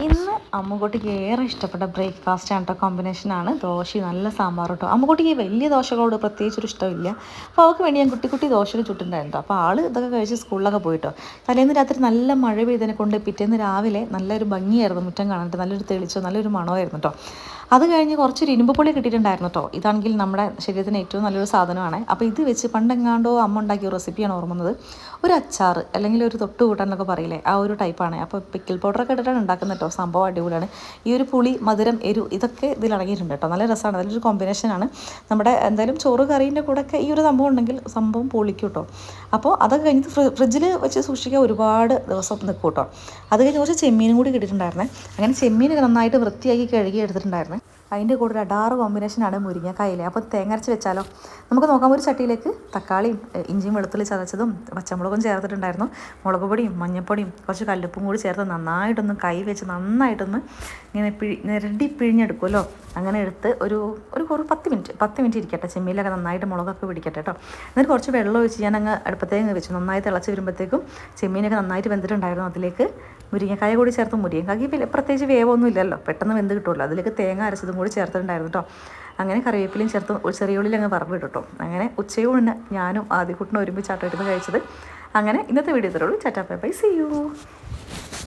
ഇന്ന് അമ്മുകുട്ടിക്ക് ഏറെ ഇഷ്ടപ്പെട്ട ബ്രേക്ക്ഫാസ്റ്റ് ആണ് കേട്ടോ. കോമ്പിനേഷനാണ് ദോശ നല്ല സാമ്പാർ കേട്ടോ. അമ്മുകുട്ടിക്ക് വലിയ ദോശകളോട് പ്രത്യേകിച്ചൊരു ഇഷ്ടമില്ല. അപ്പോൾ അവൾക്ക് വേണ്ടി ഞാൻ കുട്ടി കുട്ടി ദോശകൾ ചുട്ടിട്ടുണ്ടായിരുന്നു. അപ്പോൾ ആൾ ഇതൊക്കെ കഴിച്ച് സ്കൂളിലൊക്കെ പോയിട്ടോ. തലേന്ന് രാത്രി നല്ല മഴ പെയ്തതിനെ കൊണ്ട് പിറ്റേന്ന് രാവിലെ നല്ലൊരു ഭംഗിയായിരുന്നു മുറ്റം കാണാനായിട്ട്. നല്ലൊരു തെളിച്ചോ നല്ലൊരു മണമായിരുന്നു കേട്ടോ. അത് കഴിഞ്ഞ് കുറച്ചൊരു ഇരുമ്പ് പൊടി കിട്ടിയിട്ടുണ്ടായിരുന്നു കേട്ടോ. ഇതാണെങ്കിൽ നമ്മുടെ ശരീരത്തിന് ഏറ്റവും നല്ലൊരു സാധനമാണ്. അപ്പോൾ ഇത് വെച്ച് പണ്ടെങ്ങാണ്ടോ അമ്മ ഉണ്ടാക്കിയ റെസിപ്പിയാണ് ഓർമ്മന്നത്. ഒരു അച്ചാർ അല്ലെങ്കിൽ ഒരു തൊട്ട് കൂട്ടാനൊക്കെ പറയില്ലേ, ആ ഒരു ടൈപ്പാണ്. അപ്പോൾ പിക്കിൾ പൗഡറൊക്കെ ഇട്ടിട്ടാണ് ഉണ്ടാക്കുന്നത് കേട്ടോ. സംഭവം അടിപൊളിയാണ്. ഈ ഒരു പുളി, മധുരം, എരു ഇതൊക്കെ ഇതിൽ അടങ്ങിയിട്ടുണ്ട് കേട്ടോ. നല്ല രസമാണ്, നല്ലൊരു കോമ്പിനേഷനാണ്. നമ്മുടെ എന്തായാലും ചോറ് കറീൻ്റെ കൂടെയൊക്കെ ഈ ഒരു സംഭവം ഉണ്ടെങ്കിൽ സംഭവം പൊളിക്കും കേട്ടോ. അപ്പോൾ അതൊക്കെ കഴിഞ്ഞിട്ട് ഫ്രിഡ്ജിൽ വെച്ച് സൂക്ഷിക്കാൻ ഒരുപാട് ദിവസം നിൽക്കും കേട്ടോ. അത് കഴിഞ്ഞ് കുറച്ച് ചെമ്മീനും കൂടി കിട്ടിയിട്ടുണ്ടായിരുന്നേ. അങ്ങനെ ചെമ്മീനൊക്കെ നന്നായിട്ട് വൃത്തിയാക്കി കഴുകി എടുത്തിട്ടുണ്ടായിരുന്നേ. അതിൻ്റെ കൂടെ ഒരു അടാറ് കോമ്പിനേഷനാണ് മുരിങ്ങക്കായിലെ. അപ്പോൾ തേങ്ങ അരച്ച് വെച്ചാലോ? നമുക്ക് നോക്കാം. ഒരു ചട്ടിയിലേക്ക് തക്കാളിയും ഇഞ്ചിയും വെളുത്തുള്ളി ചതച്ചതും പച്ചമുളകും ചേർത്തിട്ടുണ്ടായിരുന്നു. മുളക് പൊടിയും മഞ്ഞൾപ്പൊടിയും കുറച്ച് കല്ലുപ്പും കൂടി ചേർത്ത് നന്നായിട്ടൊന്ന് കൈ വെച്ച് നന്നായിട്ടൊന്ന് ഇങ്ങനെ നിരടി പിഴിഞ്ഞെടുക്കുമല്ലോ. അങ്ങനെ എടുത്ത് ഒരു 10 മിനിറ്റ് ഇരിക്കട്ടെ. ചെമ്മീലൊക്കെ നന്നായിട്ട് മുളകൊക്കെ പിടിക്കട്ടെ കേട്ടോ. എന്നിട്ട് കുറച്ച് വെള്ളം ഒഴിച്ച് ഞാൻ അങ്ങ് അടുപ്പത്തേക്ക് വെച്ചു. നന്നായി തിളച്ച് വരുമ്പോഴത്തേക്കും ചെമ്മീനൊക്കെ നന്നായിട്ട് വെന്തിട്ടുണ്ടായിരുന്നു. അതിലേക്ക് മുരിങ്ങക്കായ കൂടി ചേർത്ത്, മുരിങ്ങക്കായ്ക്ക് പ്രത്യേകിച്ച് വേവൊന്നും ഇല്ലല്ലോ, പെട്ടെന്ന് വെന്ത് കിട്ടുമല്ലോ. അതിലേക്ക് തേങ്ങ അരച്ചതും കൂടി ചേർത്തിട്ടുണ്ടായിരുന്നു കേട്ടോ. അങ്ങനെ കറിവേപ്പിലയും ചേർത്ത് ചെറിയ ഉള്ളിൽ അങ്ങ് വറവ് ഇട്ടു കേട്ടോ. അങ്ങനെ ഉച്ചയൂണിന് ഞാനും ആദ്യക്കുട്ടനും ഒരുമിച്ചാട്ടോ ഇരുന്ന് കഴിച്ചത്. അങ്ങനെ ഇന്നത്തെ വീഡിയോ ഇത്രയുള്ളൂ. ചാറ്റാ ബൈ ബൈ, സീ യു.